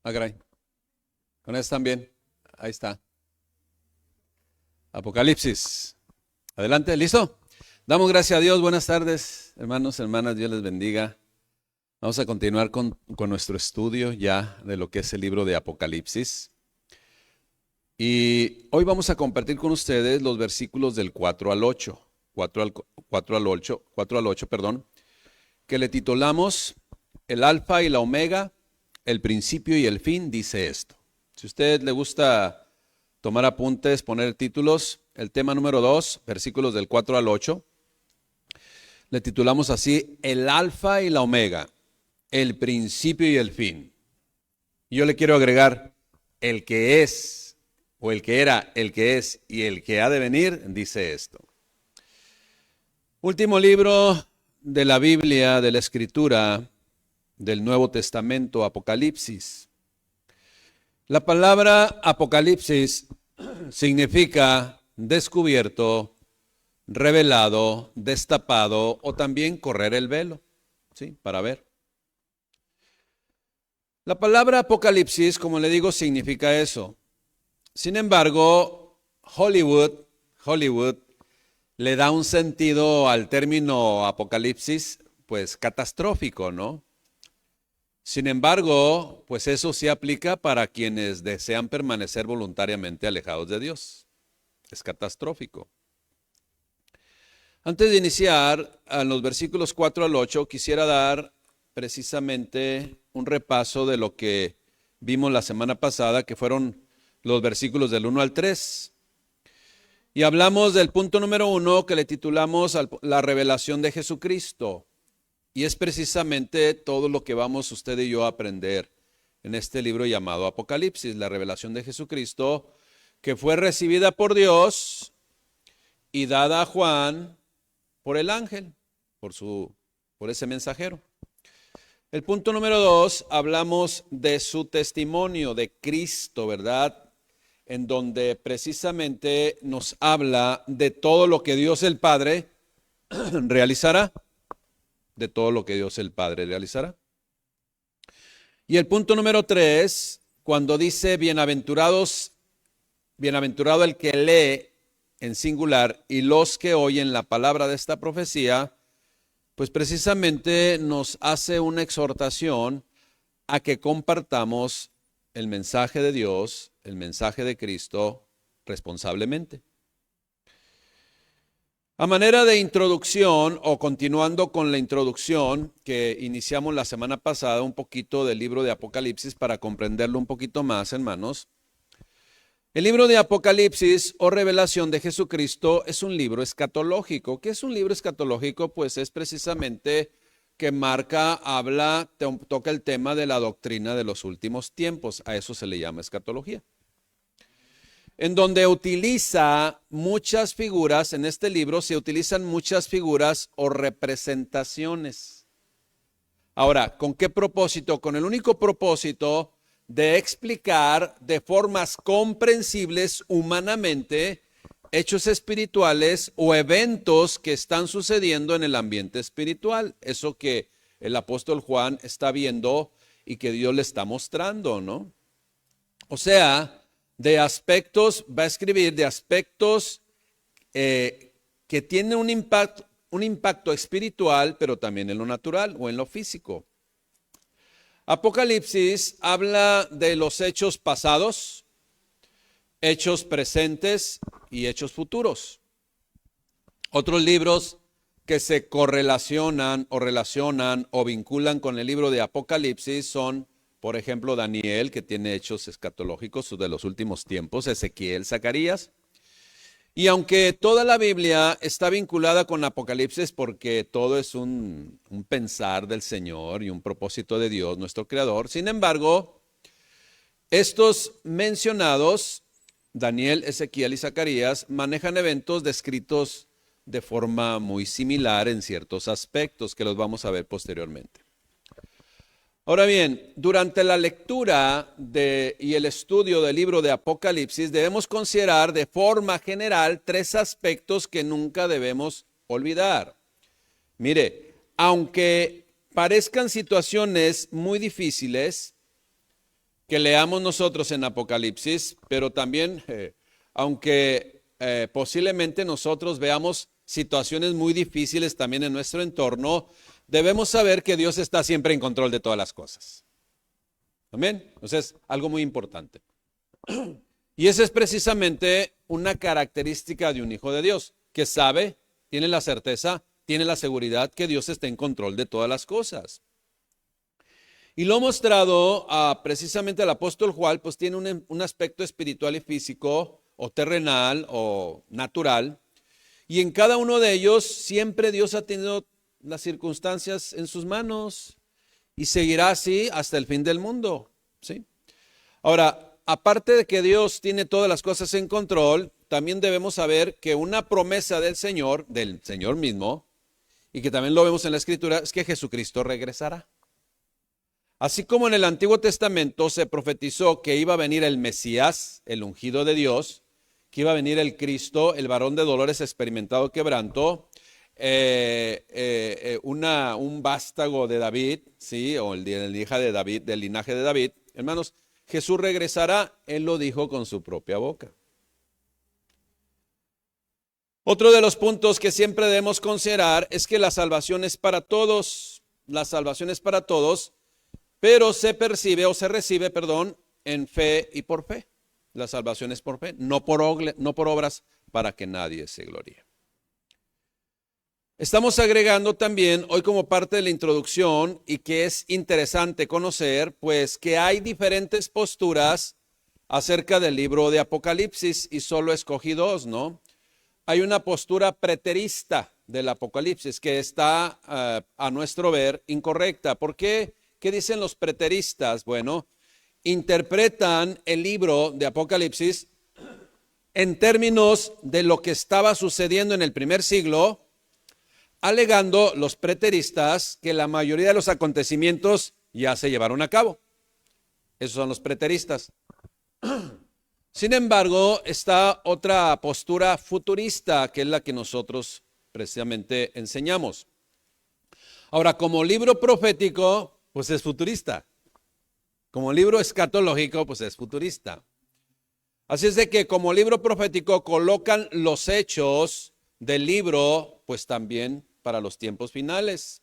Ah, caray. Con eso también. Ahí está. Apocalipsis. Adelante, ¿listo? Damos gracias a Dios. Buenas tardes, hermanos, hermanas. Dios les bendiga. Vamos a continuar con nuestro estudio ya de lo que es el libro de Apocalipsis. Y hoy vamos a compartir con ustedes los versículos del 4 al 8. 4 al 8, que le titulamos El Alfa y la Omega, el principio y el fin, dice esto. Si a usted le gusta tomar apuntes, poner títulos, el tema número 2, versículos del 4 al 8, le titulamos así, El Alfa y la Omega, el principio y el fin. Y yo le quiero agregar, el que es, o el que era, el que es y el que ha de venir, dice esto. Último libro de la Biblia, de la Escritura, del Nuevo Testamento, Apocalipsis. La palabra Apocalipsis significa descubierto, revelado, destapado o también correr el velo, ¿sí? Para ver. La palabra Apocalipsis, como le digo, significa eso. Sin embargo, Hollywood le da un sentido al término Apocalipsis, pues catastrófico, ¿no? Sin embargo, pues eso sí aplica para quienes desean permanecer voluntariamente alejados de Dios. Es catastrófico. Antes de iniciar, a los versículos 4 al 8, quisiera dar precisamente un repaso de lo que vimos la semana pasada, que fueron los versículos del 1 al 3. Y hablamos del punto número 1 que le titulamos la revelación de Jesucristo. Y es precisamente todo lo que vamos usted y yo a aprender en este libro llamado Apocalipsis, la revelación de Jesucristo, que fue recibida por Dios y dada a Juan por el ángel, por ese mensajero. El punto número 2, hablamos de su testimonio de Cristo, ¿verdad? En donde precisamente nos habla de todo lo que Dios el Padre realizará. De todo lo que Dios el Padre realizará. Y el punto número 3, cuando dice bienaventurado el que lee en singular y los que oyen la palabra de esta profecía, pues precisamente nos hace una exhortación a que compartamos el mensaje de Dios, el mensaje de Cristo, responsablemente. A manera de introducción, o continuando con la introducción que iniciamos la semana pasada, un poquito del libro de Apocalipsis para comprenderlo un poquito más, hermanos. El libro de Apocalipsis o revelación de Jesucristo es un libro escatológico. ¿Qué es un libro escatológico? Pues es precisamente que toca el tema de la doctrina de los últimos tiempos. A eso se le llama escatología. En donde utiliza muchas figuras, en este libro se utilizan muchas figuras o representaciones. Ahora, ¿con qué propósito? Con el único propósito de explicar de formas comprensibles humanamente hechos espirituales o eventos que están sucediendo en el ambiente espiritual. Eso que el apóstol Juan está viendo y que Dios le está mostrando, ¿no? O sea, va a escribir de aspectos que tienen un impacto espiritual, pero también en lo natural o en lo físico. Apocalipsis habla de los hechos pasados, hechos presentes y hechos futuros. Otros libros que se correlacionan o vinculan con el libro de Apocalipsis son, por ejemplo, Daniel, que tiene hechos escatológicos de los últimos tiempos, Ezequiel, Zacarías. Y aunque toda la Biblia está vinculada con Apocalipsis porque todo es un pensar del Señor y un propósito de Dios, nuestro Creador, sin embargo, estos mencionados, Daniel, Ezequiel y Zacarías, manejan eventos descritos de forma muy similar en ciertos aspectos que los vamos a ver posteriormente. Ahora bien, durante la lectura y el estudio del libro de Apocalipsis debemos considerar de forma general 3 aspectos que nunca debemos olvidar. Mire, aunque parezcan situaciones muy difíciles, que leamos nosotros en Apocalipsis, pero también, aunque posiblemente nosotros veamos situaciones muy difíciles también en nuestro entorno, debemos saber que Dios está siempre en control de todas las cosas. Amén. Entonces, algo muy importante. Y esa es precisamente una característica de un hijo de Dios, que sabe, tiene la certeza, tiene la seguridad que Dios está en control de todas las cosas. Y lo ha mostrado precisamente el apóstol Juan, pues tiene un aspecto espiritual y físico, o terrenal, o natural. Y en cada uno de ellos siempre Dios ha tenido las circunstancias en sus manos y seguirá así hasta el fin del mundo, ¿sí? Ahora, aparte de que Dios tiene todas las cosas en control, también debemos saber que una promesa del Señor mismo, y que también lo vemos en la Escritura, es que Jesucristo regresará. Así como en el Antiguo Testamento se profetizó que iba a venir el Mesías, el ungido de Dios, que iba a venir el Cristo, el varón de dolores experimentado quebranto, un vástago de David, ¿sí? O el hija de David, del linaje de David. Hermanos, Jesús regresará, Él lo dijo con su propia boca. Otro de los puntos que siempre debemos considerar es que la salvación es para todos. La salvación es para todos, pero se recibe, en fe y por fe. La salvación es por fe, no por obras, para que nadie se gloríe. Estamos agregando también hoy como parte de la introducción, y que es interesante conocer, pues que hay diferentes posturas acerca del libro de Apocalipsis, y solo escogí dos, ¿no? Hay una postura preterista del Apocalipsis que está, a nuestro ver, incorrecta. ¿Por qué? ¿Qué dicen los preteristas? Bueno, interpretan el libro de Apocalipsis en términos de lo que estaba sucediendo en el primer siglo, alegando los preteristas que la mayoría de los acontecimientos ya se llevaron a cabo. Esos son los preteristas. Sin embargo, está otra postura futurista, que es la que nosotros precisamente enseñamos. Ahora, como libro profético, pues es futurista. Como libro escatológico, pues es futurista. Así es de que como libro profético colocan los hechos del libro, pues también para los tiempos finales.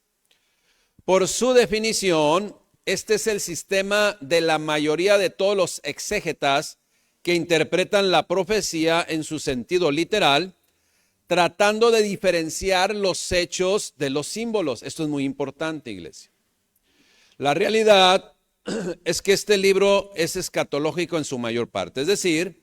Por su definición, este es el sistema de la mayoría de todos los exégetas que interpretan la profecía en su sentido literal, tratando de diferenciar los hechos de los símbolos. Esto es muy importante, iglesia. La realidad es que este libro es escatológico en su mayor parte, es decir,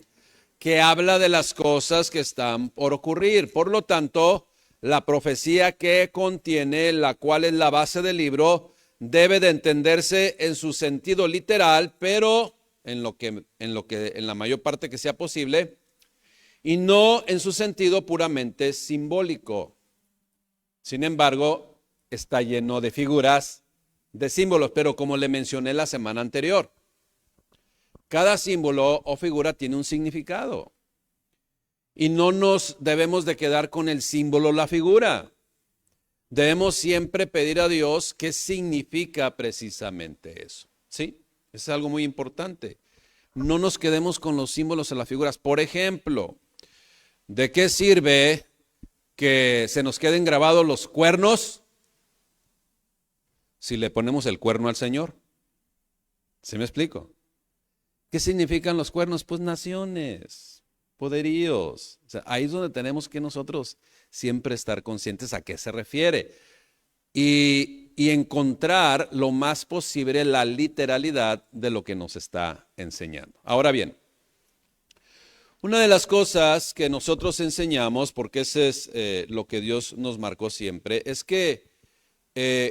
que habla de las cosas que están por ocurrir. Por lo tanto, la profecía que contiene, la cual es la base del libro, debe de entenderse en su sentido literal, pero en la mayor parte que sea posible, y no en su sentido puramente simbólico. Sin embargo, está lleno de figuras, de símbolos, pero como le mencioné la semana anterior, cada símbolo o figura tiene un significado. Y no nos debemos de quedar con el símbolo o la figura. Debemos siempre pedir a Dios qué significa precisamente eso. ¿Sí? Es algo muy importante. No nos quedemos con los símbolos o las figuras. Por ejemplo, ¿de qué sirve que se nos queden grabados los cuernos si le ponemos el cuerno al Señor? ¿Sí me explico? ¿Qué significan los cuernos? Pues naciones, poderíos. O sea, ahí es donde tenemos que nosotros siempre estar conscientes a qué se refiere y encontrar lo más posible la literalidad de lo que nos está enseñando. Ahora bien, una de las cosas que nosotros enseñamos, porque ese es lo que Dios nos marcó siempre, es que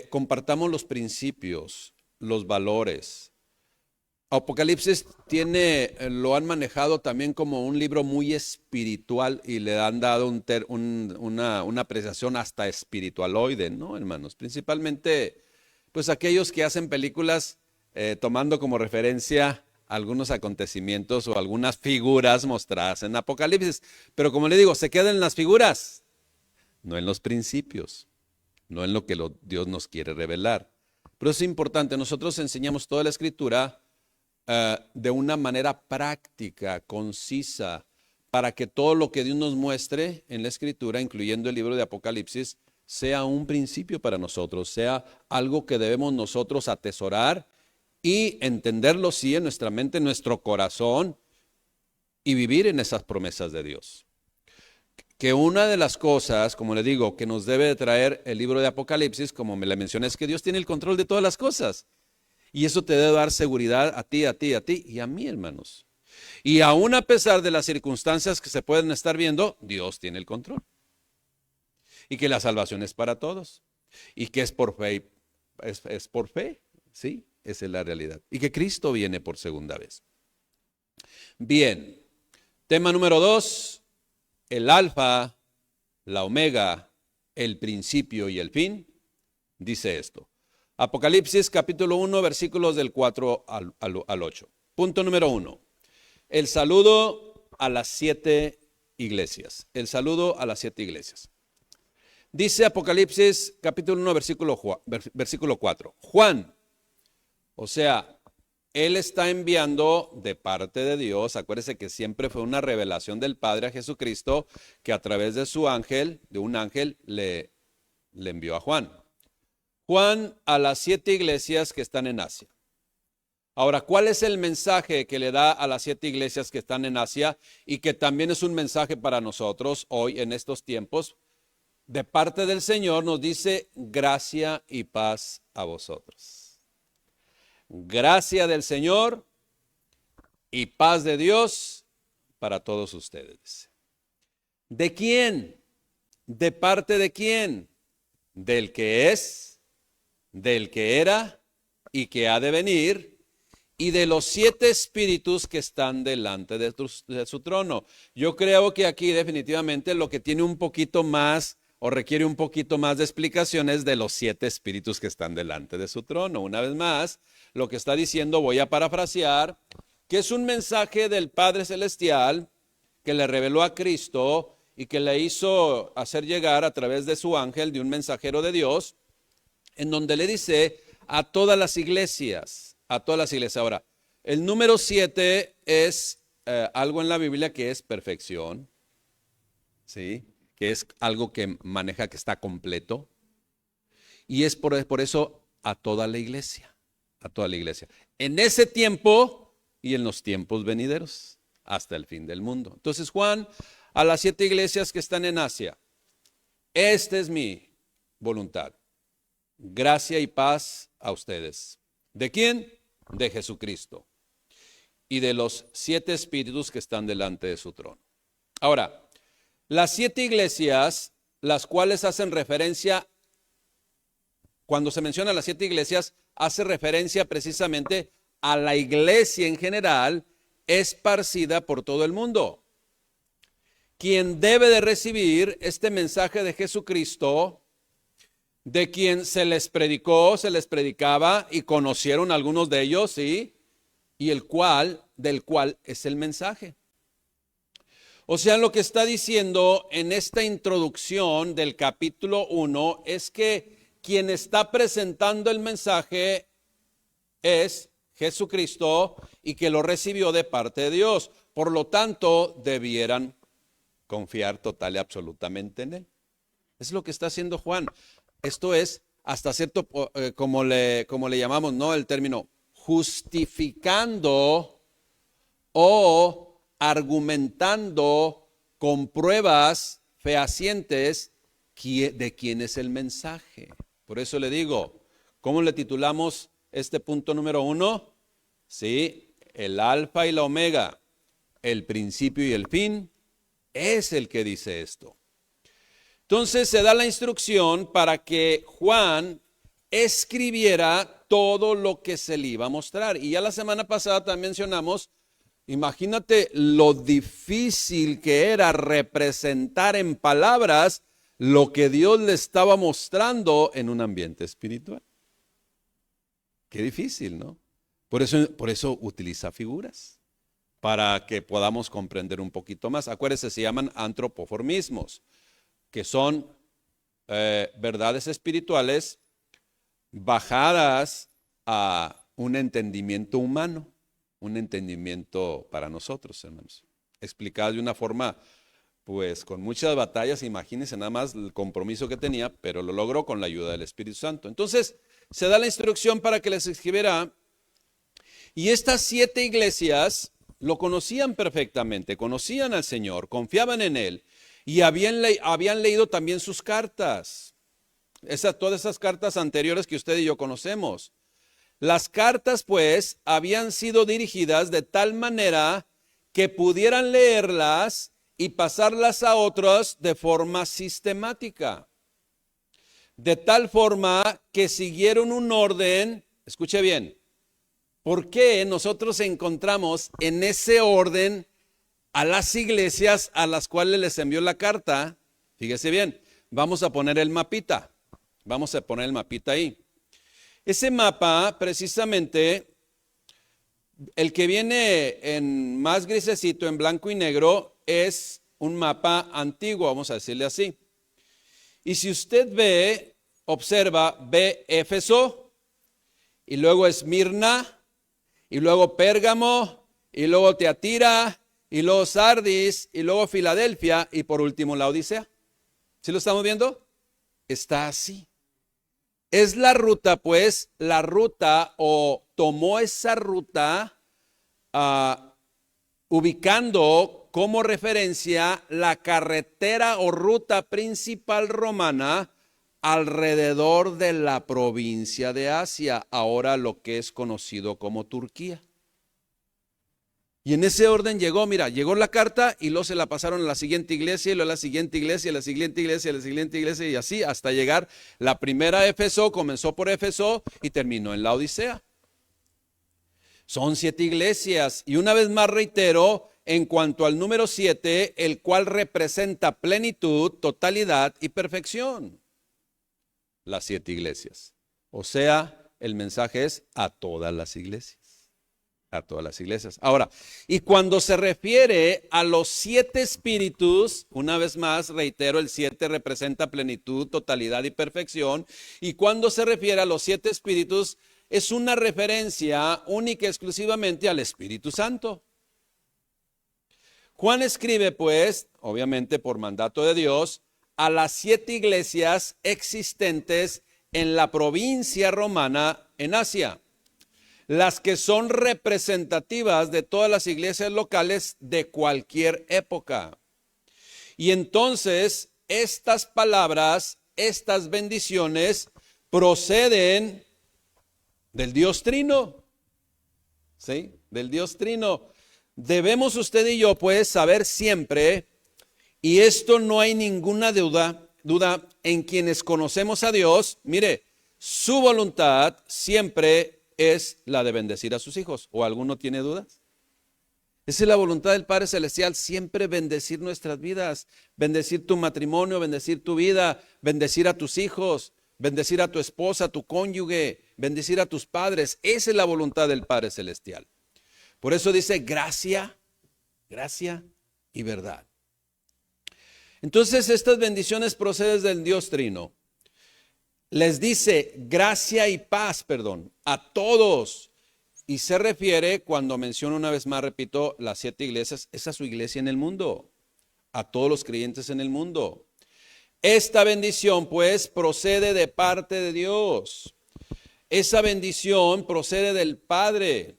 compartamos los principios, los valores. Apocalipsis lo han manejado también como un libro muy espiritual y le han dado una apreciación hasta espiritualoide, ¿no, hermanos? Principalmente, pues aquellos que hacen películas tomando como referencia algunos acontecimientos o algunas figuras mostradas en Apocalipsis. Pero como le digo, se quedan en las figuras, no en los principios, no en lo que Dios nos quiere revelar. Pero es importante, nosotros enseñamos toda la Escritura de una manera práctica, concisa, para que todo lo que Dios nos muestre en la Escritura, incluyendo el libro de Apocalipsis, sea un principio para nosotros, sea algo que debemos nosotros atesorar y entenderlo sí en nuestra mente, en nuestro corazón, y vivir en esas promesas de Dios. Que una de las cosas, como le digo, que nos debe de traer el libro de Apocalipsis, como me la mencioné, es que Dios tiene el control de todas las cosas. Y eso te debe dar seguridad a ti y a mí, hermanos. Y aún a pesar de las circunstancias que se pueden estar viendo, Dios tiene el control. Y que la salvación es para todos. Y que es por fe, es por fe, ¿sí? Esa es la realidad. Y que Cristo viene por segunda vez. Bien, tema número 2, el alfa, la omega, el principio y el fin, dice esto. Apocalipsis capítulo 1, versículos del 4 al 8. Punto número 1. El saludo a las 7 iglesias. El saludo a las 7 iglesias. Dice Apocalipsis capítulo 1, versículo 4. Juan, o sea, él está enviando de parte de Dios. Acuérdese que siempre fue una revelación del Padre a Jesucristo, que a través de su ángel, de un ángel, le envió a Juan. Juan a las 7 iglesias que están en Asia. Ahora, ¿cuál es el mensaje que le da a las 7 iglesias que están en Asia y que también es un mensaje para nosotros hoy en estos tiempos? De parte del Señor nos dice gracia y paz a vosotros. Gracia del Señor y paz de Dios para todos ustedes. ¿De quién? ¿De parte de quién? Del que es, del que era y que ha de venir, y de los 7 espíritus que están delante de su trono. Yo creo que aquí definitivamente lo que tiene un poquito más o requiere un poquito más de explicaciones de los 7 espíritus que están delante de su trono. Una vez más, lo que está diciendo, voy a parafrasear, que es un mensaje del Padre Celestial que le reveló a Cristo y que le hizo hacer llegar a través de su ángel, de un mensajero de Dios, en donde le dice a todas las iglesias, a todas las iglesias. Ahora, el número 7 es algo en la Biblia que es perfección, ¿sí? Que es algo que maneja que está completo. Y es por eso a toda la iglesia, a toda la iglesia. En ese tiempo y en los tiempos venideros, hasta el fin del mundo. Entonces, Juan, a las 7 iglesias que están en Asia, esta es mi voluntad. Gracia y paz a ustedes. ¿De quién? De Jesucristo. Y de los 7 espíritus que están delante de su trono. Ahora, las 7 iglesias, las cuales hacen referencia, cuando se menciona las 7 iglesias, hace referencia precisamente a la iglesia en general, esparcida por todo el mundo. Quien debe de recibir este mensaje de Jesucristo, de quien se les predicó, se les predicaba y conocieron algunos de ellos, ¿sí? Y del cual es el mensaje. O sea, lo que está diciendo en esta introducción del capítulo 1 es que quien está presentando el mensaje es Jesucristo y que lo recibió de parte de Dios. Por lo tanto, debieran confiar total y absolutamente en él. Es lo que está haciendo Juan. Esto es hasta cierto, como le llamamos, ¿no? El término justificando o argumentando con pruebas fehacientes de quién es el mensaje. Por eso le digo, ¿cómo le titulamos este punto número 1? Sí, el alfa y la omega, el principio y el fin, es el que dice esto. Entonces se da la instrucción para que Juan escribiera todo lo que se le iba a mostrar. Y ya la semana pasada también mencionamos, imagínate lo difícil que era representar en palabras lo que Dios le estaba mostrando en un ambiente espiritual. Qué difícil, ¿no? Por eso utiliza figuras, para que podamos comprender un poquito más. Acuérdense, se llaman antropoformismos, que son verdades espirituales bajadas a un entendimiento humano. un entendimiento para nosotros, hermanos. Explicado de una forma, pues con muchas batallas, imagínense nada más el compromiso que tenía, pero lo logró con la ayuda del Espíritu Santo. Entonces, se da la instrucción para que les escribiera, y estas 7 iglesias lo conocían perfectamente, conocían al Señor, confiaban en Él, y habían leído también sus cartas, todas esas cartas anteriores que usted y yo conocemos. Las cartas, pues, habían sido dirigidas de tal manera que pudieran leerlas y pasarlas a otros de forma sistemática. De tal forma que siguieron un orden, escuche bien, ¿por qué nosotros encontramos en ese orden a las iglesias a las cuales les envió la carta? Fíjese bien, vamos a poner el mapita, ahí. Ese mapa, precisamente, el que viene en más grisecito, en blanco y negro, es un mapa antiguo, vamos a decirle así. Y si usted ve, observa, ve Éfeso, y luego Esmirna, y luego Pérgamo, y luego Teatira, y luego Sardis, y luego Filadelfia, y por último la Odisea. ¿Sí lo estamos viendo? Está así. Es la ruta, pues, o tomó esa ruta ubicando como referencia la carretera o ruta principal romana alrededor de la provincia de Asia, ahora lo que es conocido como Turquía. Y en ese orden llegó la carta y luego se la pasaron a la siguiente iglesia y luego a la siguiente iglesia, a la siguiente iglesia, a la siguiente iglesia y así hasta llegar la primera Éfeso, comenzó por Éfeso y terminó en la Odisea. Son 7 iglesias y una vez más reitero en cuanto al número 7, el cual representa plenitud, totalidad y perfección. Las 7 iglesias. O sea, el mensaje es a todas las iglesias. A todas las iglesias. Ahora, y cuando se refiere a los 7 espíritus, una vez más reitero, el 7 representa plenitud, totalidad y perfección. Y cuando se refiere a los 7 espíritus, es una referencia única y exclusivamente al Espíritu Santo. Juan escribe, pues, obviamente por mandato de Dios, a las 7 iglesias existentes en la provincia romana en Asia, las que son representativas de todas las iglesias locales de cualquier época. Y entonces estas palabras, estas bendiciones proceden del Dios Trino. ¿Sí? Del Dios Trino. Debemos usted y yo pues saber siempre, y esto no hay ninguna duda en quienes conocemos a Dios, mire, su voluntad siempre es la de bendecir a sus hijos. ¿O alguno tiene dudas? Esa es la voluntad del Padre Celestial, siempre bendecir nuestras vidas, bendecir tu matrimonio, bendecir tu vida, bendecir a tus hijos, bendecir a tu esposa, a tu cónyuge, bendecir a tus padres. Esa es la voluntad del Padre Celestial. Por eso dice gracia y verdad. Entonces estas bendiciones proceden del Dios Trino. Les dice gracia y paz, a todos. Y se refiere, cuando menciona una vez más, repito, las 7 iglesias, es a su iglesia en el mundo, a todos los creyentes en el mundo. Esta bendición, pues, procede de parte de Dios. Esa bendición procede del Padre.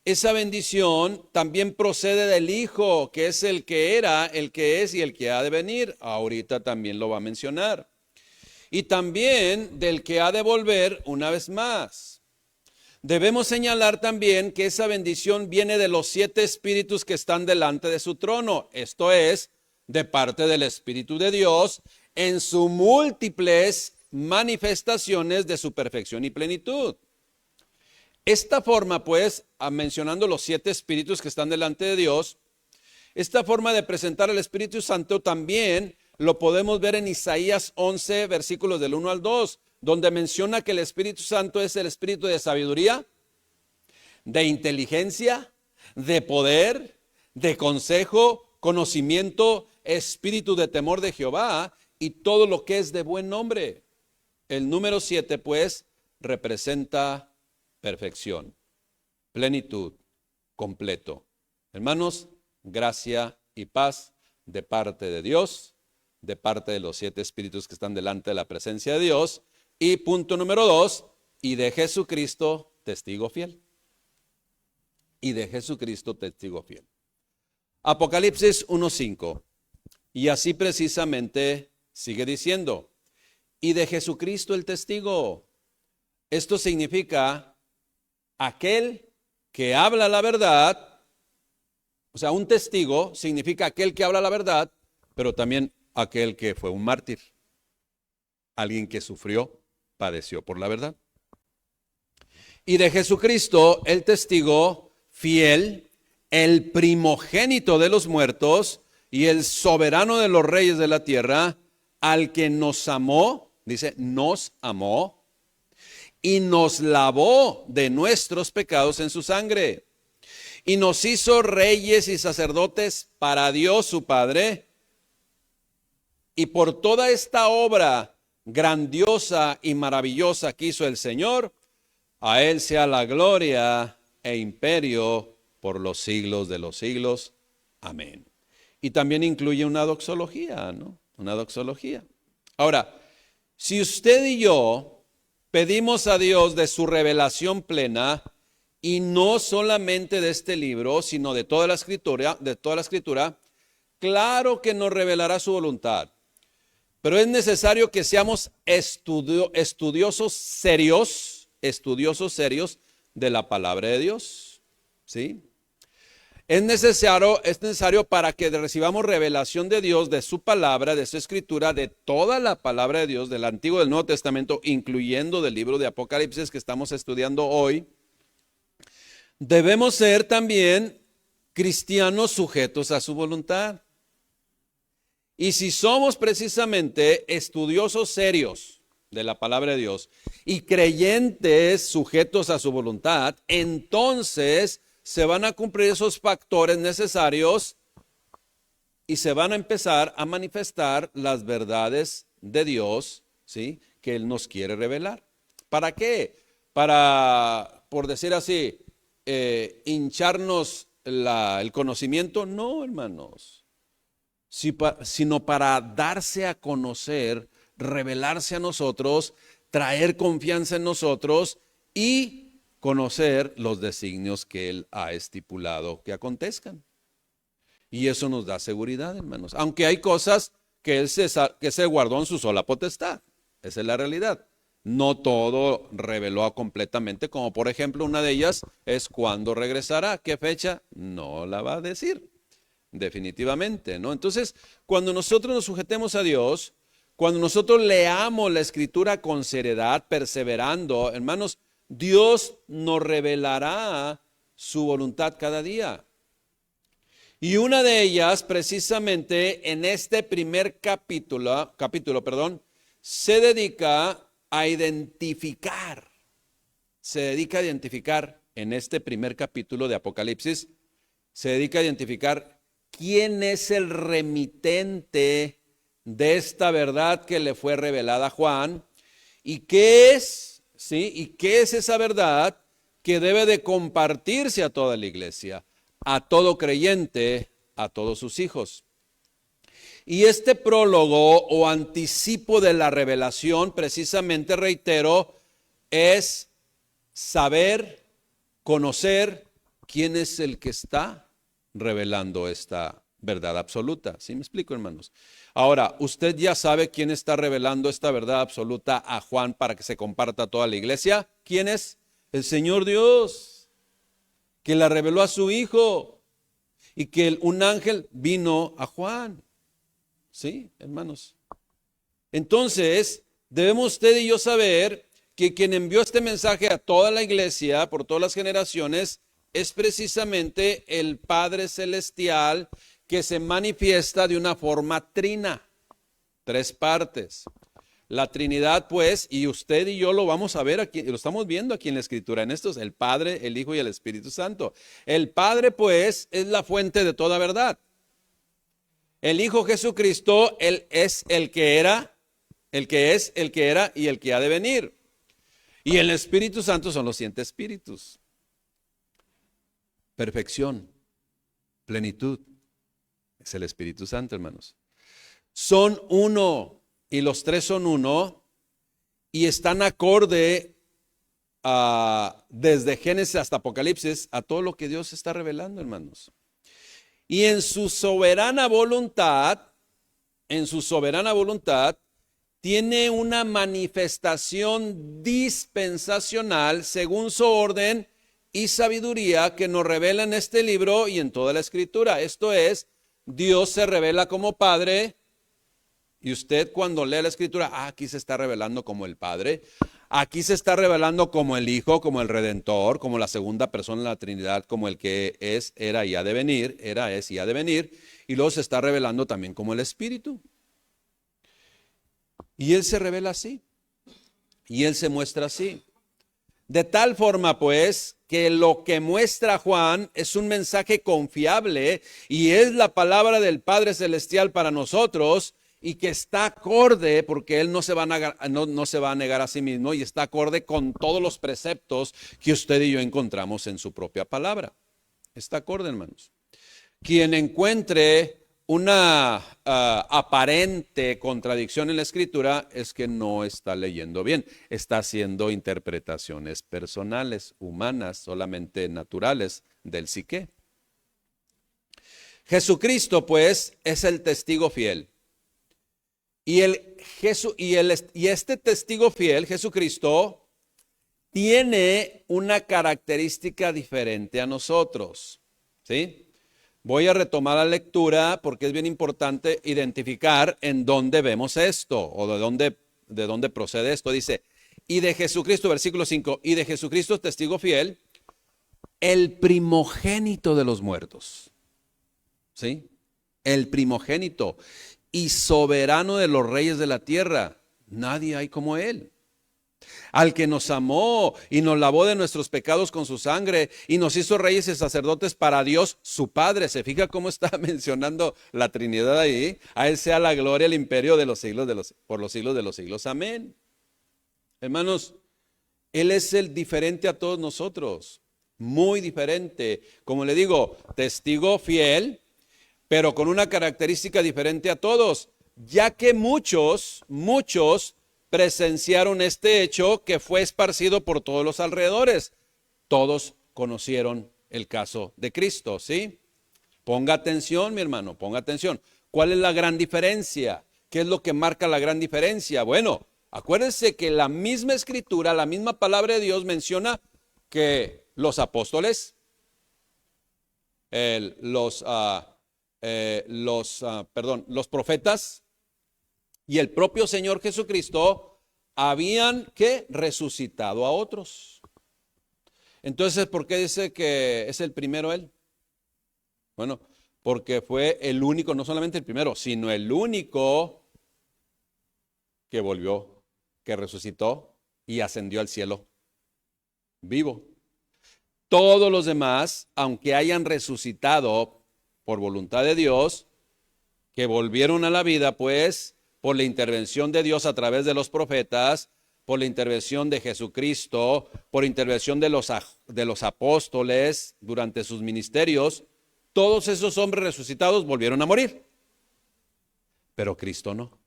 Esa bendición también procede del Hijo, que es el que era, el que es y el que ha de venir. Ahorita también lo va a mencionar. Y también del que ha de volver una vez más. Debemos señalar también que esa bendición viene de los 7 espíritus que están delante de su trono. Esto es, de parte del Espíritu de Dios, en sus múltiples manifestaciones de su perfección y plenitud. Esta forma, pues, mencionando los 7 espíritus que están delante de Dios, esta forma de presentar al Espíritu Santo también lo podemos ver en Isaías 11, versículos del 1 al 2, donde menciona que el Espíritu Santo es el espíritu de sabiduría, de inteligencia, de poder, de consejo, conocimiento, espíritu de temor de Jehová y todo lo que es de buen nombre. El número 7, pues, representa perfección, plenitud, completo. Hermanos, gracia y paz de parte de Dios, de parte de los 7 espíritus que están delante de la presencia de Dios. Y punto número 2, y de Jesucristo, testigo fiel. Y de Jesucristo, testigo fiel. Apocalipsis 1:5. Y así precisamente sigue diciendo, y de Jesucristo el testigo. Esto significa aquel que habla la verdad. O sea, un testigo significa aquel que habla la verdad, pero también aquel que fue un mártir. Alguien que sufrió, padeció por la verdad. Y de Jesucristo, el testigo fiel, el primogénito de los muertos y el soberano de los reyes de la tierra, al que nos amó, dice, nos amó, y nos lavó de nuestros pecados en su sangre, y nos hizo reyes y sacerdotes para Dios su Padre. Y por toda esta obra grandiosa y maravillosa que hizo el Señor, a Él sea la gloria e imperio por los siglos de los siglos. Amén. Y también incluye una doxología, ¿no? Una doxología. Ahora, si usted y yo pedimos a Dios de su revelación plena, y no solamente de este libro, sino de toda la escritura, claro que nos revelará su voluntad. Pero es necesario que seamos estudiosos serios de la palabra de Dios. ¿Sí? Es necesario para que recibamos revelación de Dios, de su palabra, de su escritura, de toda la palabra de Dios, del Antiguo y del Nuevo Testamento, incluyendo del libro de Apocalipsis que estamos estudiando hoy. Debemos ser también cristianos sujetos a su voluntad. Y si somos precisamente estudiosos serios de la palabra de Dios y creyentes sujetos a su voluntad, entonces se van a cumplir esos factores necesarios y se van a empezar a manifestar las verdades de Dios, ¿sí?, que Él nos quiere revelar. ¿Para qué? Para, por decir así, hincharnos el conocimiento. No, hermanos, sino para darse a conocer, revelarse a nosotros, traer confianza en nosotros y conocer los designios que Él ha estipulado que acontezcan. Y eso nos da seguridad, hermanos. Aunque hay cosas que Él se guardó en su sola potestad. Esa es la realidad. No todo reveló completamente, como por ejemplo una de ellas es cuándo regresará. ¿Qué fecha? No la va a decir, definitivamente, ¿no? Entonces, cuando nosotros nos sujetemos a Dios, cuando nosotros leamos la Escritura con seriedad, perseverando, hermanos, Dios nos revelará su voluntad cada día. Y una de ellas, precisamente en este primer capítulo, se dedica a identificar en este primer capítulo de Apocalipsis, se dedica a identificar quién es el remitente de esta verdad que le fue revelada a Juan y qué es, ¿sí?, y qué es esa verdad que debe de compartirse a toda la iglesia, a todo creyente, a todos sus hijos. Y este prólogo o anticipo de la revelación, precisamente, reitero, es saber, conocer quién es el que está revelando esta verdad absoluta. ¿Sí me explico, hermanos? Ahora, usted ya sabe quién está revelando esta verdad absoluta a Juan para que se comparta a toda la iglesia. ¿Quién es? El Señor Dios, que la reveló a su Hijo y que un ángel vino a Juan. Sí, hermanos. Entonces, debemos usted y yo saber que quien envió este mensaje a toda la iglesia, por todas las generaciones, es precisamente el Padre Celestial, que se manifiesta de una forma trina. 3 partes. La Trinidad, pues, y usted y yo lo vamos a ver aquí, lo estamos viendo aquí en la Escritura, en estos, el Padre, el Hijo y el Espíritu Santo. El Padre, pues, es la fuente de toda verdad. El Hijo Jesucristo, Él es el que era, el que es, el que era y el que ha de venir. Y el Espíritu Santo son los 7 espíritus. perfección, plenitud. Es el Espíritu Santo, hermanos. Son uno y los tres son uno y están acorde desde Génesis hasta Apocalipsis a todo lo que Dios está revelando, hermanos. Y en su soberana voluntad, tiene una manifestación dispensacional según su orden y sabiduría que nos revela en este libro y en toda la Escritura. Esto es, Dios se revela como Padre y usted cuando lee la Escritura, aquí se está revelando como el Padre, aquí se está revelando como el Hijo, como el Redentor, como la segunda persona de la Trinidad, como el que es, era y ha de venir, era, es y ha de venir, y luego se está revelando también como el Espíritu. Y Él se revela así, y Él se muestra así. De tal forma, pues, que lo que muestra Juan es un mensaje confiable y es la palabra del Padre Celestial para nosotros y que está acorde, porque Él no se va a negar a sí mismo y está acorde con todos los preceptos que usted y yo encontramos en su propia palabra. Está acorde, hermanos. Quien encuentre una aparente contradicción en la Escritura es que no está leyendo bien, está haciendo interpretaciones personales, humanas, solamente naturales del psique. Jesucristo, pues, es el testigo fiel. Y este testigo fiel, Jesucristo, tiene una característica diferente a nosotros, ¿sí? Voy a retomar la lectura porque es bien importante identificar en dónde vemos esto o de dónde procede esto. Dice, y de Jesucristo, versículo 5, y de Jesucristo testigo fiel, el primogénito de los muertos. ¿Sí? El primogénito y soberano de los reyes de la tierra. Nadie hay como Él. Al que nos amó y nos lavó de nuestros pecados con su sangre y nos hizo reyes y sacerdotes para Dios su Padre. ¿Se fija cómo está mencionando la Trinidad ahí? A Él sea la gloria, el imperio de los siglos por los siglos de los siglos. Amén. Hermanos, Él es el diferente a todos nosotros. Muy diferente. Como le digo, testigo fiel, pero con una característica diferente a todos. Ya que muchos presenciaron este hecho que fue esparcido por todos los alrededores. Todos conocieron el caso de Cristo, ¿sí? Ponga atención, mi hermano, ponga atención. ¿Cuál es la gran diferencia? ¿Qué es lo que marca la gran diferencia? Bueno, acuérdense que la misma Escritura, la misma palabra de Dios menciona que los apóstoles, los profetas, y el propio Señor Jesucristo habían que resucitado a otros. Entonces, ¿por qué dice que es el primero Él? Bueno, porque fue el único, no solamente el primero, sino el único que volvió, que resucitó y ascendió al cielo vivo. Todos los demás, aunque hayan resucitado por voluntad de Dios, que volvieron a la vida, pues, por la intervención de Dios a través de los profetas, por la intervención de Jesucristo, por intervención de los apóstoles durante sus ministerios, todos esos hombres resucitados volvieron a morir. Pero Cristo no.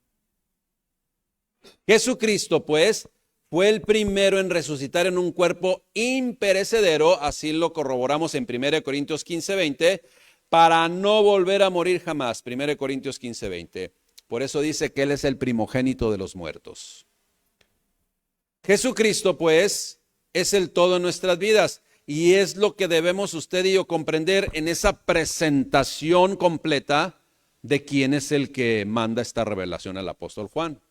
Jesucristo, pues, fue el primero en resucitar en un cuerpo imperecedero, así lo corroboramos en 1 Corintios 15:20, para no volver a morir jamás. 1 Corintios 15:20. Por eso dice que Él es el primogénito de los muertos. Jesucristo, pues, es el todo en nuestras vidas y es lo que debemos usted y yo comprender en esa presentación completa de quién es el que manda esta revelación al apóstol Juan.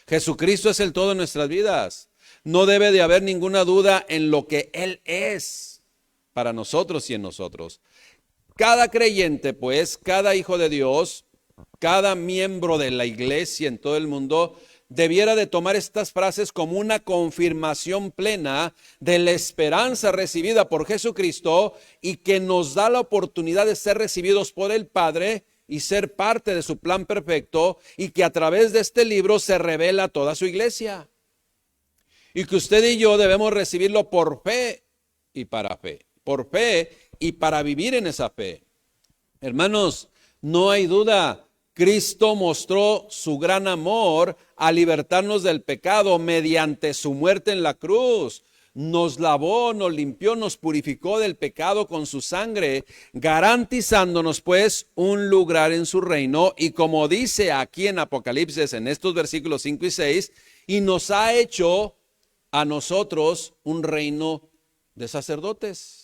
Jesucristo es el todo en nuestras vidas. No debe de haber ninguna duda en lo que Él es para nosotros y en nosotros. Cada creyente, pues, cada hijo de Dios, cada miembro de la iglesia en todo el mundo debiera de tomar estas frases como una confirmación plena de la esperanza recibida por Jesucristo y que nos da la oportunidad de ser recibidos por el Padre y ser parte de su plan perfecto y que a través de este libro se revela toda su iglesia. Y que usted y yo debemos recibirlo por fe y para fe. Por fe y para vivir en esa fe. Hermanos, no hay duda, Cristo mostró su gran amor a libertarnos del pecado mediante su muerte en la cruz. Nos lavó, nos limpió, nos purificó del pecado con su sangre, garantizándonos pues un lugar en su reino. Y como dice aquí en Apocalipsis, en estos versículos 5 y 6, y nos ha hecho a nosotros un reino de sacerdotes,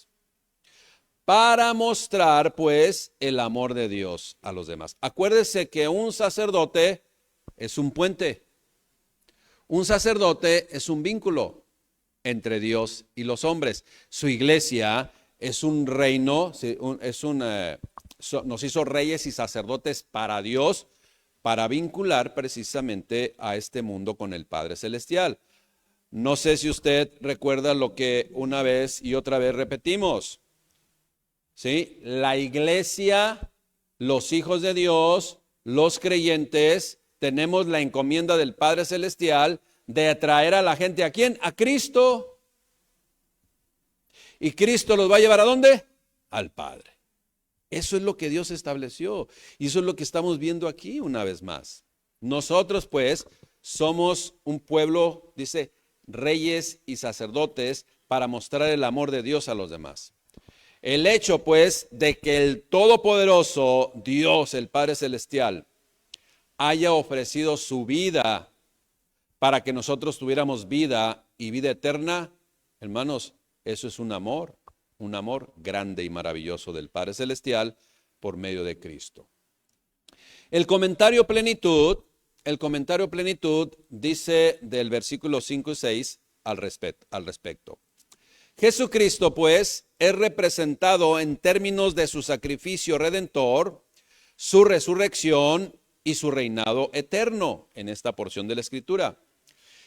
para mostrar pues el amor de Dios a los demás. Acuérdese que un sacerdote es un puente. Un sacerdote es un vínculo entre Dios y los hombres. Su iglesia es un reino, nos hizo reyes y sacerdotes para Dios, para vincular precisamente a este mundo con el Padre Celestial. No sé si usted recuerda lo que una vez y otra vez repetimos. ¿Sí? La iglesia, los hijos de Dios, los creyentes, tenemos la encomienda del Padre Celestial de atraer a la gente. ¿A quién? A Cristo. ¿Y Cristo los va a llevar a dónde? Al Padre. Eso es lo que Dios estableció. Y eso es lo que estamos viendo aquí una vez más. Nosotros pues somos un pueblo, dice, reyes y sacerdotes para mostrar el amor de Dios a los demás. El hecho pues de que el todopoderoso Dios, el Padre Celestial, haya ofrecido su vida para que nosotros tuviéramos vida y vida eterna, hermanos, eso es un amor grande y maravilloso del Padre Celestial por medio de Cristo. El comentario plenitud dice del versículo 5 y 6 al respecto. Jesucristo, pues, es representado en términos de su sacrificio redentor, su resurrección y su reinado eterno en esta porción de la Escritura.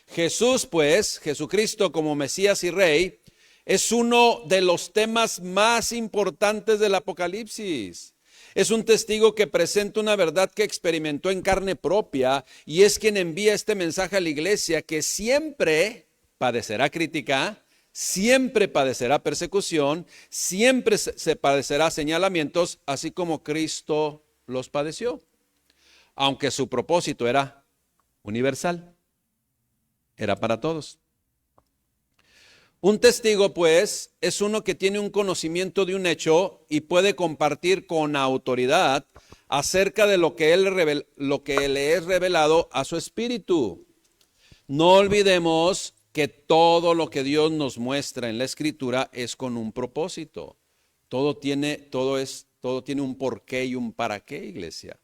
Jesús, pues, Jesucristo como Mesías y Rey, es uno de los temas más importantes del Apocalipsis. Es un testigo que presenta una verdad que experimentó en carne propia y es quien envía este mensaje a la iglesia, que siempre padecerá crítica, siempre padecerá persecución, siempre se padecerá señalamientos, así como Cristo los padeció, aunque su propósito era universal, era para todos. Un testigo, pues, es uno que tiene un conocimiento de un hecho y puede compartir con autoridad acerca de lo que le es revelado a su espíritu. No olvidemos que todo lo que Dios nos muestra en la Escritura es con un propósito. Todo tiene un porqué y un para qué, iglesia.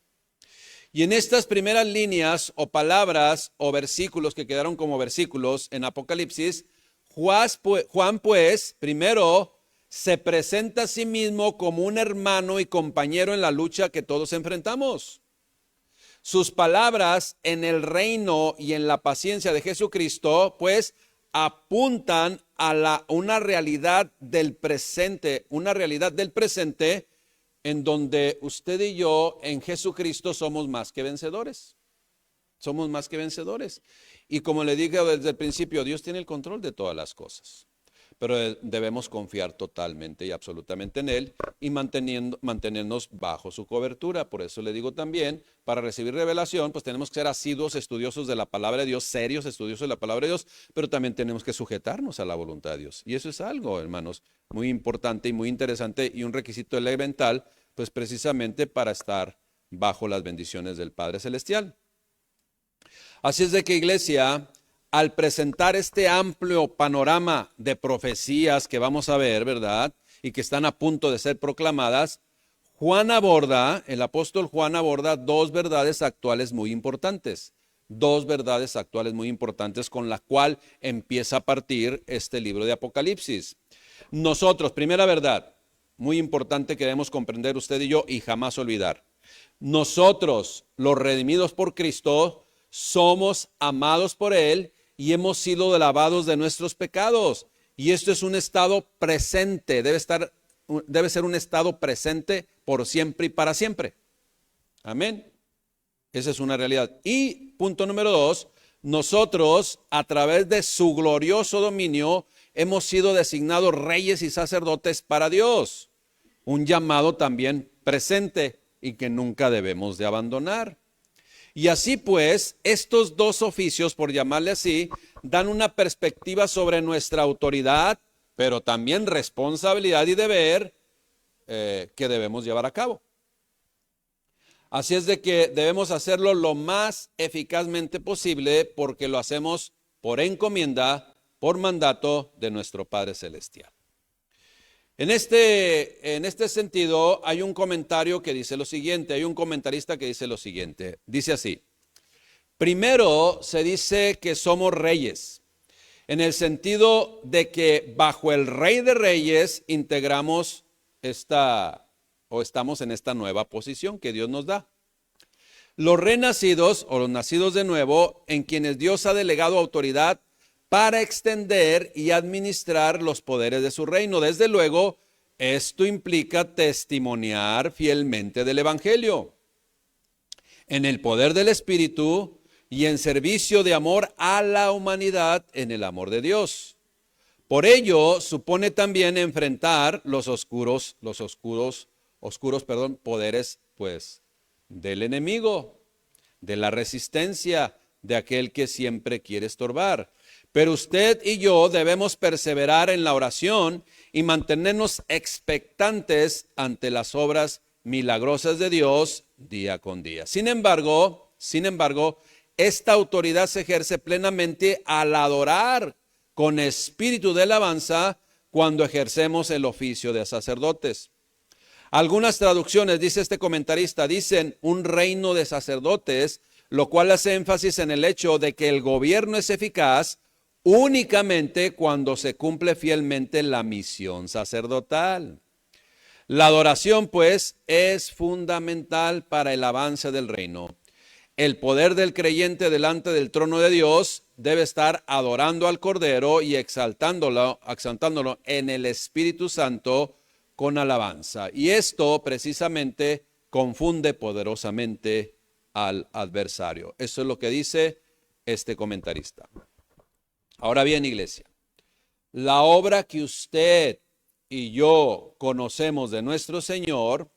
Y en estas primeras líneas o palabras o versículos que quedaron como versículos en Apocalipsis, Juan, pues, primero se presenta a sí mismo como un hermano y compañero en la lucha que todos enfrentamos. Sus palabras en el reino y en la paciencia de Jesucristo, pues, apuntan a una realidad del presente, en donde usted y yo en Jesucristo somos más que vencedores. Somos más que vencedores. Y como le dije desde el principio, Dios tiene el control de todas las cosas. Pero debemos confiar totalmente y absolutamente en Él y mantenernos bajo su cobertura. Por eso le digo también, para recibir revelación, pues tenemos que ser asiduos estudiosos de la palabra de Dios, serios estudiosos de la palabra de Dios, pero también tenemos que sujetarnos a la voluntad de Dios. Y eso es algo, hermanos, muy importante y muy interesante y un requisito elemental, pues precisamente para estar bajo las bendiciones del Padre Celestial. Así es de que, iglesia, al presentar este amplio panorama de profecías que vamos a ver, ¿verdad? Y que están a punto de ser proclamadas, el apóstol Juan aborda dos verdades actuales muy importantes. Dos verdades actuales muy importantes con la cual empieza a partir este libro de Apocalipsis. Nosotros, primera verdad, muy importante que debemos comprender usted y yo y jamás olvidar. Nosotros, los redimidos por Cristo, somos amados por Él y hemos sido lavados de nuestros pecados. Y esto es un estado presente, debe ser un estado presente por siempre y para siempre. Amén. Esa es una realidad. Y punto número 2, nosotros a través de su glorioso dominio hemos sido designados reyes y sacerdotes para Dios. un llamado también presente y que nunca debemos de abandonar. Y así pues, estos dos oficios, por llamarle así, dan una perspectiva sobre nuestra autoridad, pero también responsabilidad y deber que debemos llevar a cabo. Así es de que debemos hacerlo lo más eficazmente posible porque lo hacemos por encomienda, por mandato de nuestro Padre Celestial. En este sentido, hay un comentario que dice lo siguiente, hay un comentarista que dice lo siguiente, dice así: primero se dice que somos reyes, en el sentido de que bajo el Rey de Reyes integramos estamos en esta nueva posición que Dios nos da. Los renacidos o los nacidos de nuevo, en quienes Dios ha delegado autoridad para extender y administrar los poderes de su reino. Desde luego, esto implica testimoniar fielmente del Evangelio, en el poder del Espíritu y en servicio de amor a la humanidad en el amor de Dios. Por ello, supone también enfrentar los oscuros poderes, pues, del enemigo, de la resistencia, de aquel que siempre quiere estorbar. Pero usted y yo debemos perseverar en la oración y mantenernos expectantes ante las obras milagrosas de Dios día con día. Sin embargo, esta autoridad se ejerce plenamente al adorar con espíritu de alabanza cuando ejercemos el oficio de sacerdotes. Algunas traducciones, dice este comentarista, dicen un reino de sacerdotes, lo cual hace énfasis en el hecho de que el gobierno es eficaz únicamente cuando se cumple fielmente la misión sacerdotal. La adoración, pues, es fundamental para el avance del reino. El poder del creyente delante del trono de Dios debe estar adorando al Cordero y exaltándolo en el Espíritu Santo con alabanza. Y esto precisamente confunde poderosamente al adversario. Eso es lo que dice este comentarista. Ahora bien, iglesia, la obra que usted y yo conocemos de nuestro Señor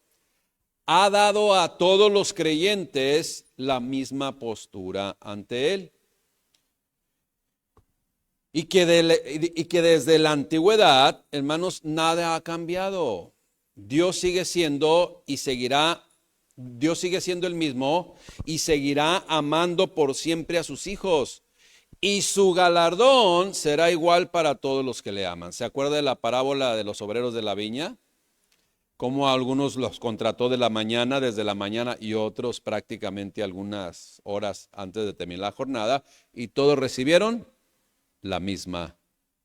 ha dado a todos los creyentes la misma postura ante Él. Y que desde la antigüedad, hermanos, nada ha cambiado. Dios sigue siendo el mismo y seguirá amando por siempre a sus hijos. Y su galardón será igual para todos los que le aman. ¿Se acuerda de la parábola de los obreros de la viña? Cómo a algunos los contrató desde la mañana y otros prácticamente algunas horas antes de terminar la jornada, y todos recibieron la misma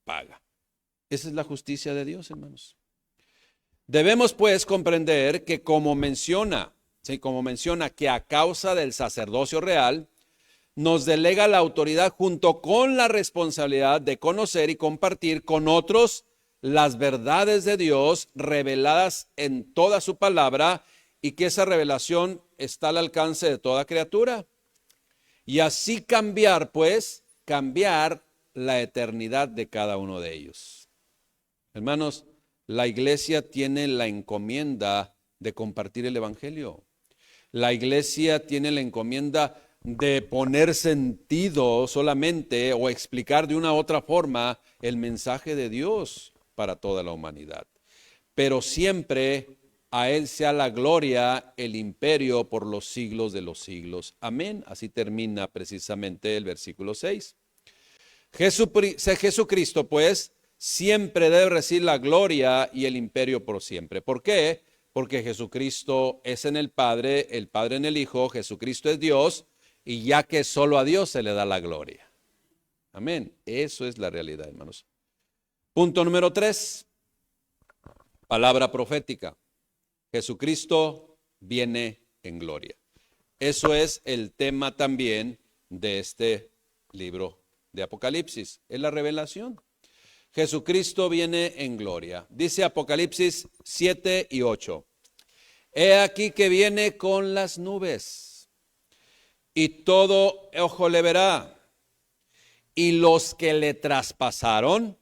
paga. Esa es la justicia de Dios, hermanos. Debemos pues comprender que como menciona que a causa del sacerdocio real, nos delega la autoridad junto con la responsabilidad de conocer y compartir con otros las verdades de Dios reveladas en toda su palabra, y que esa revelación está al alcance de toda criatura. Y así cambiar la eternidad de cada uno de ellos. Hermanos, la iglesia tiene la encomienda de compartir el Evangelio. La iglesia tiene la encomienda de poner sentido solamente o explicar de una u otra forma el mensaje de Dios para toda la humanidad. Pero siempre a Él sea la gloria, el imperio por los siglos de los siglos. Amén. Así termina precisamente el versículo 6. Jesucristo, pues, siempre debe recibir la gloria y el imperio por siempre. ¿Por qué? Porque Jesucristo es en el Padre en el Hijo, Jesucristo es Dios, y ya que solo a Dios se le da la gloria. Amén. Eso es la realidad, hermanos. Punto número 3. Palabra profética. Jesucristo viene en gloria. Eso es el tema también de este libro de Apocalipsis. Es la revelación. Jesucristo viene en gloria. Dice Apocalipsis 7 y 8. He aquí que viene con las nubes, y todo ojo le verá, y los que le traspasaron,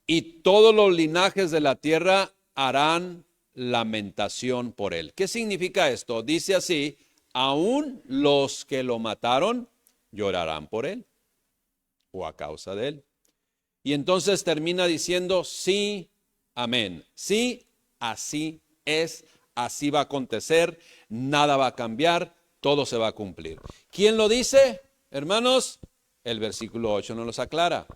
y todos los linajes de la tierra harán lamentación por él. ¿Qué significa esto? Dice así: aún los que lo mataron llorarán por él o a causa de él. Y entonces termina diciendo: sí, amén. Sí, así es, así va a acontecer, nada va a cambiar, todo se va a cumplir. ¿Quién lo dice, hermanos? El versículo 8 nos los aclara.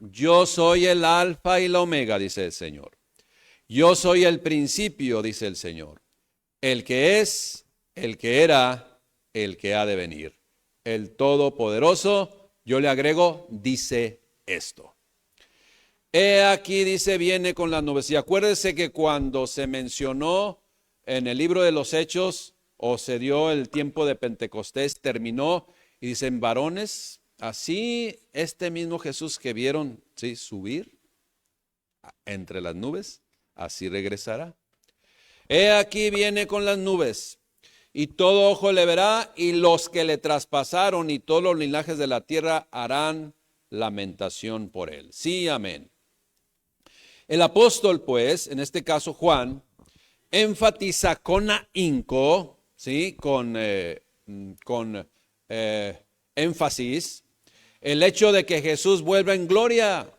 Yo soy el alfa y la omega, dice el Señor. Yo soy el principio, dice el Señor. El que es, el que era, el que ha de venir. El Todopoderoso, yo le agrego, dice esto. He aquí, dice, viene con las nubes. Y acuérdese que cuando se mencionó en el libro de los Hechos, o se dio el tiempo de Pentecostés, terminó, y dicen: varones, así este mismo Jesús que vieron, ¿sí?, subir entre las nubes, así regresará. He aquí viene con las nubes, y todo ojo le verá, y los que le traspasaron y todos los linajes de la tierra harán lamentación por él. Sí, amén. El apóstol, pues, en este caso Juan, enfatiza con ahínco, ¿sí?, con énfasis, el hecho de que Jesús vuelva en gloria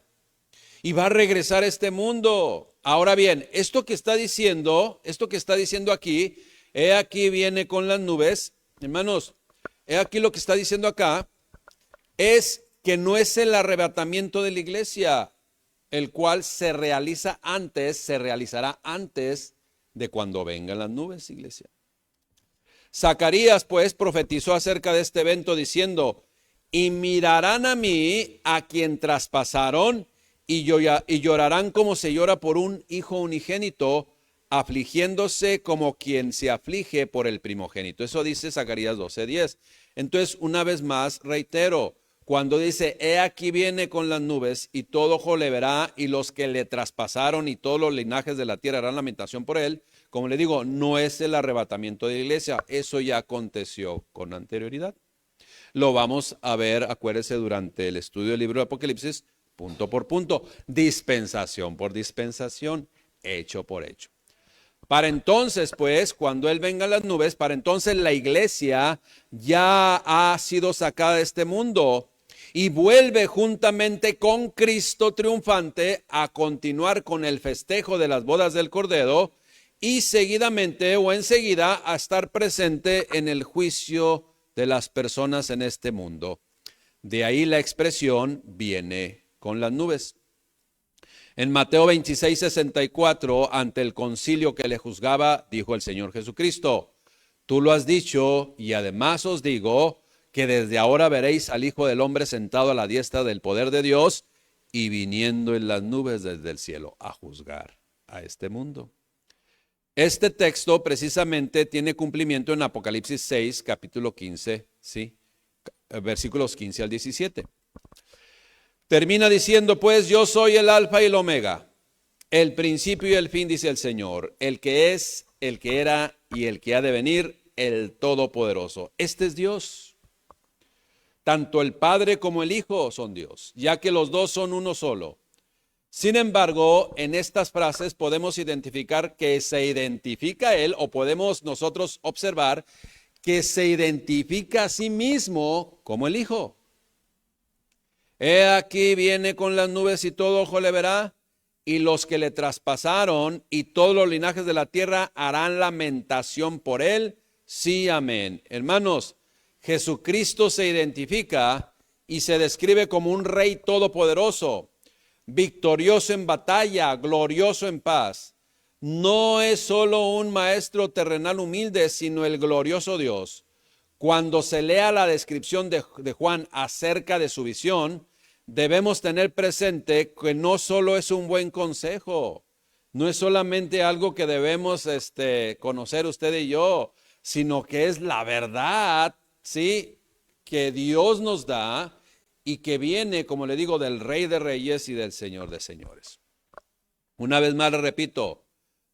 y va a regresar a este mundo. Ahora bien, esto que está diciendo aquí, he aquí viene con las nubes, hermanos, he aquí lo que está diciendo acá, es que no es el arrebatamiento de la iglesia, el cual se realizará antes de cuando vengan las nubes, iglesia. Zacarías, pues, profetizó acerca de este evento diciendo: y mirarán a mí, a quien traspasaron, y llorarán como se llora por un hijo unigénito, afligiéndose como quien se aflige por el primogénito. Eso dice Zacarías 12:10. Entonces, una vez más, reitero, cuando dice: he aquí viene con las nubes, y todo ojo le verá, y los que le traspasaron y todos los linajes de la tierra harán lamentación por él, como le digo, no es el arrebatamiento de la iglesia, eso ya aconteció con anterioridad. Lo vamos a ver, acuérdese, durante el estudio del libro de Apocalipsis, punto por punto, dispensación por dispensación, hecho por hecho. Para entonces, pues, cuando Él venga a las nubes, para entonces la iglesia ya ha sido sacada de este mundo y vuelve juntamente con Cristo triunfante a continuar con el festejo de las bodas del Cordero y seguidamente o enseguida a estar presente en el juicio de las personas en este mundo. De ahí la expresión viene con las nubes. En Mateo 26:64, ante el concilio que le juzgaba, dijo el Señor Jesucristo: tú lo has dicho, y además os digo que desde ahora veréis al Hijo del Hombre sentado a la diestra del poder de Dios y viniendo en las nubes desde el cielo a juzgar a este mundo. Este texto precisamente tiene cumplimiento en Apocalipsis 6, capítulo 15, ¿sí?, versículos 15 al 17. Termina diciendo: pues yo soy el alfa y el omega, el principio y el fin, dice el Señor, el que es, el que era y el que ha de venir, el Todopoderoso. Este es Dios. Tanto el Padre como el Hijo son Dios, ya que los dos son uno solo. Sin embargo, en estas frases podemos identificar que se identifica Él, o podemos nosotros observar que se identifica a sí mismo como el Hijo. He aquí viene con las nubes y todo ojo le verá, y los que le traspasaron y todos los linajes de la tierra harán lamentación por él. Sí, amén. Hermanos, Jesucristo se identifica y se describe como un rey todopoderoso, victorioso en batalla, glorioso en paz. No es solo un maestro terrenal humilde, sino el glorioso Dios. Cuando se lea la descripción de Juan acerca de su visión, debemos tener presente que no solo es un buen consejo, no es solamente algo que debemos conocer usted y yo, sino que es la verdad, ¿sí?, que Dios nos da y que viene, como le digo, del Rey de Reyes y del Señor de Señores. Una vez más le repito,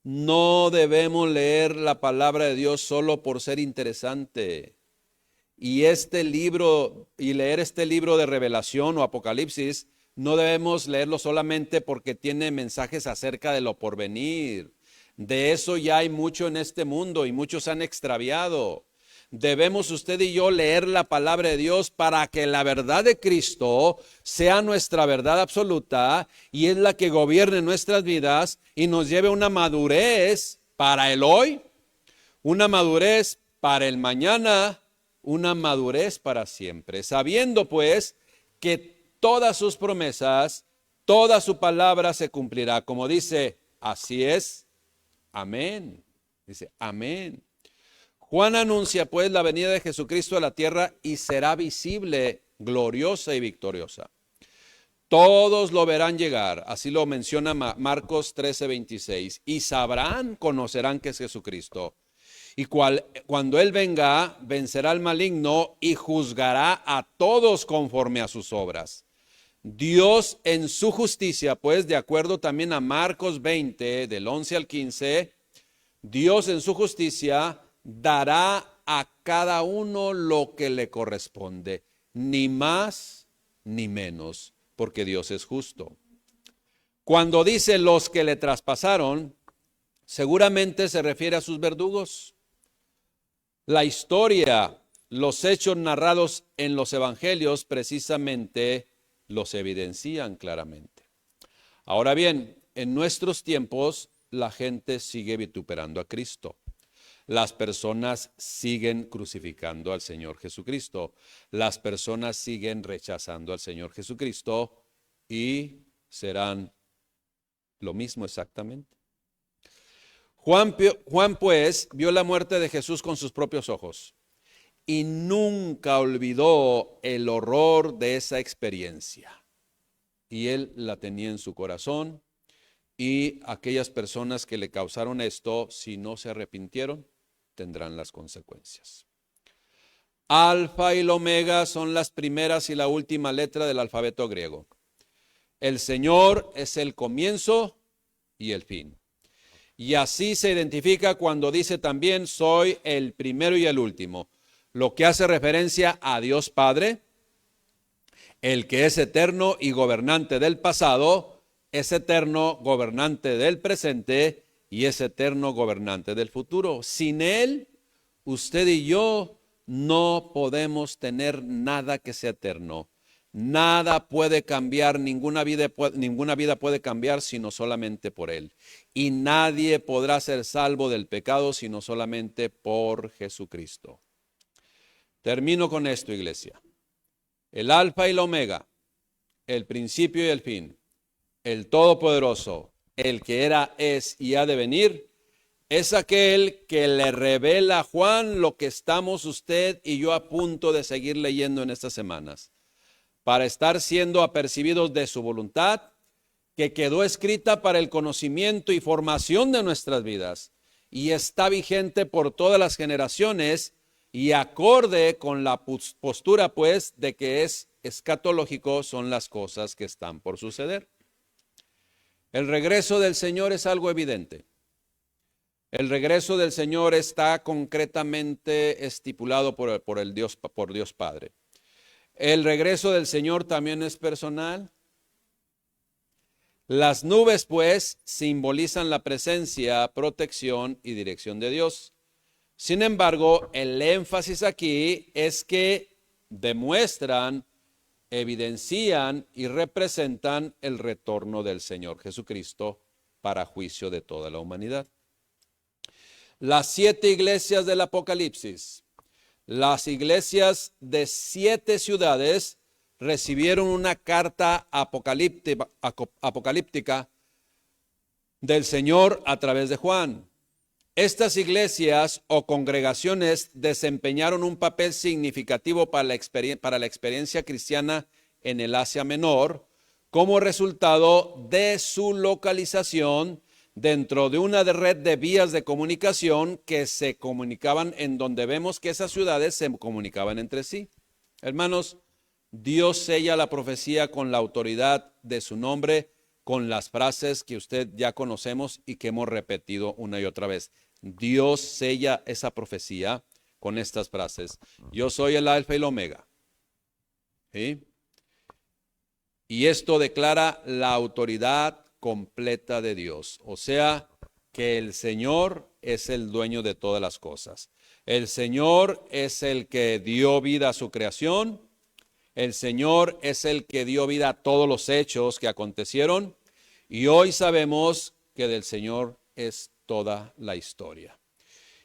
no debemos leer la palabra de Dios solo por ser interesante. Y leer este libro de Revelación o Apocalipsis, no debemos leerlo solamente porque tiene mensajes acerca de lo porvenir. De eso ya hay mucho en este mundo y muchos han extraviado. Debemos usted y yo leer la palabra de Dios para que la verdad de Cristo sea nuestra verdad absoluta y es la que gobierne nuestras vidas y nos lleve a una madurez para el hoy, una madurez para el mañana, una madurez para siempre. Sabiendo pues que todas sus promesas, toda su palabra se cumplirá. Como dice, así es, amén. Dice, amén. Juan anuncia pues la venida de Jesucristo a la tierra y será visible, gloriosa y victoriosa. Todos lo verán llegar, así lo menciona Marcos 13:26, y sabrán, conocerán que es Jesucristo. Y cuando Él venga, vencerá al maligno y juzgará a todos conforme a sus obras. Dios en su justicia, pues de acuerdo también a Marcos 20, del 11 al 15, Dios en su justicia dará a cada uno lo que le corresponde, ni más ni menos, porque Dios es justo. Cuando dice los que le traspasaron, seguramente se refiere a sus verdugos. La historia, los hechos narrados en los evangelios precisamente los evidencian claramente. Ahora bien, en nuestros tiempos la gente sigue vituperando a Cristo. Las personas siguen crucificando al Señor Jesucristo. Las personas siguen rechazando al Señor Jesucristo y serán lo mismo exactamente. Juan pues vio la muerte de Jesús con sus propios ojos y nunca olvidó el horror de esa experiencia. Y él la tenía en su corazón y aquellas personas que le causaron esto, si no se arrepintieron, tendrán las consecuencias. Alfa y el Omega son las primeras y la última letra del alfabeto griego. El Señor es el comienzo y el fin. Y así se identifica cuando dice también, soy el primero y el último, lo que hace referencia a Dios Padre, el que es eterno y gobernante del pasado, es eterno gobernante del presente y es eterno gobernante del futuro. Sin Él, usted y yo no podemos tener nada que sea eterno. Nada puede cambiar, ninguna vida puede cambiar sino solamente por Él. Y nadie podrá ser salvo del pecado sino solamente por Jesucristo. Termino con esto, iglesia. El Alfa y el Omega, el principio y el fin, el Todopoderoso, el que era, es y ha de venir, es aquel que le revela a Juan lo que estamos usted y yo a punto de seguir leyendo en estas semanas, para estar siendo apercibidos de su voluntad, que quedó escrita para el conocimiento y formación de nuestras vidas, y está vigente por todas las generaciones, y acorde con la postura, pues, de que es escatológico, son las cosas que están por suceder. El regreso del Señor es algo evidente. El regreso del Señor está concretamente estipulado por Dios Padre. El regreso del Señor también es personal. Las nubes, pues, simbolizan la presencia, protección y dirección de Dios. Sin embargo, el énfasis aquí es que demuestran, evidencian y representan el retorno del Señor Jesucristo para juicio de toda la humanidad. Las 7 iglesias del Apocalipsis, las iglesias de 7 ciudades recibieron una carta apocalíptica del Señor a través de Juan. Estas iglesias o congregaciones desempeñaron un papel significativo para la experiencia cristiana en el Asia Menor como resultado de su localización dentro de una red de vías de comunicación que se comunicaban, en donde vemos que esas ciudades se comunicaban entre sí. Hermanos, Dios sella la profecía con la autoridad de su nombre, con las frases que usted ya conocemos y que hemos repetido una y otra vez. Dios sella esa profecía con estas frases. Yo soy el Alfa y el Omega. ¿Sí? Y esto declara la autoridad completa de Dios. O sea, que el Señor es el dueño de todas las cosas. El Señor es el que dio vida a su creación. El Señor es el que dio vida a todos los hechos que acontecieron. Y hoy sabemos que del Señor es toda la historia.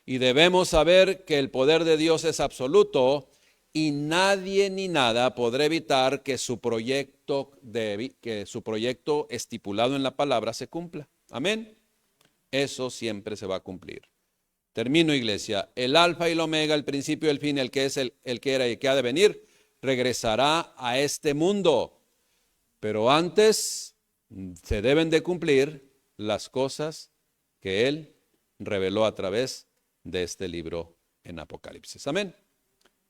Y debemos saber que el poder de Dios es absoluto y nadie ni nada podrá evitar que su proyecto estipulado en la palabra se cumpla. Amén. Eso siempre se va a cumplir. Termino, iglesia. El alfa y el omega, el principio y el fin, el que es, el que era y el que ha de venir, regresará a este mundo. Pero antes se deben de cumplir las cosas que Él reveló a través de este libro en Apocalipsis. Amén.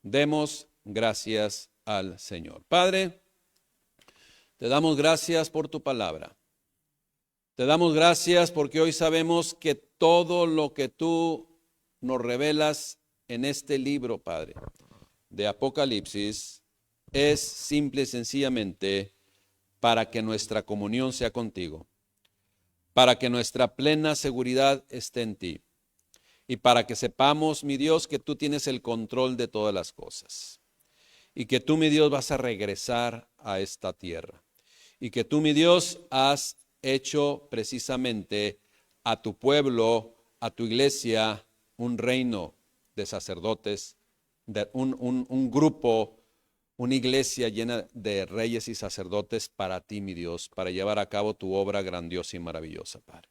Demos gracias al Señor. Padre, te damos gracias por tu palabra. Te damos gracias porque hoy sabemos que todo lo que tú nos revelas en este libro, Padre, de Apocalipsis, es simple y sencillamente para que nuestra comunión sea contigo, para que nuestra plena seguridad esté en ti y para que sepamos, mi Dios, que tú tienes el control de todas las cosas y que tú, mi Dios, vas a regresar a esta tierra y que tú, mi Dios, has hecho precisamente a tu pueblo, a tu iglesia, un reino de sacerdotes, de un grupo, una iglesia llena de reyes y sacerdotes para ti, mi Dios, para llevar a cabo tu obra grandiosa y maravillosa, Padre.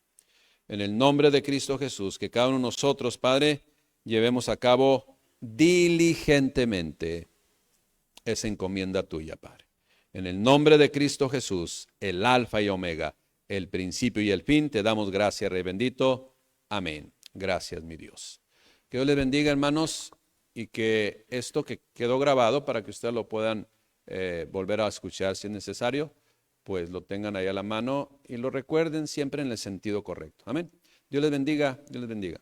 En el nombre de Cristo Jesús, que cada uno de nosotros, Padre, llevemos a cabo diligentemente esa encomienda tuya, Padre. En el nombre de Cristo Jesús, el alfa y omega, el principio y el fin, te damos gracias, Rey bendito. Amén. Gracias, mi Dios. Que Dios les bendiga, hermanos, y que esto que quedó grabado para que ustedes lo puedan volver a escuchar si es necesario, pues lo tengan ahí a la mano y lo recuerden siempre en el sentido correcto. Amén. Dios les bendiga, Dios les bendiga.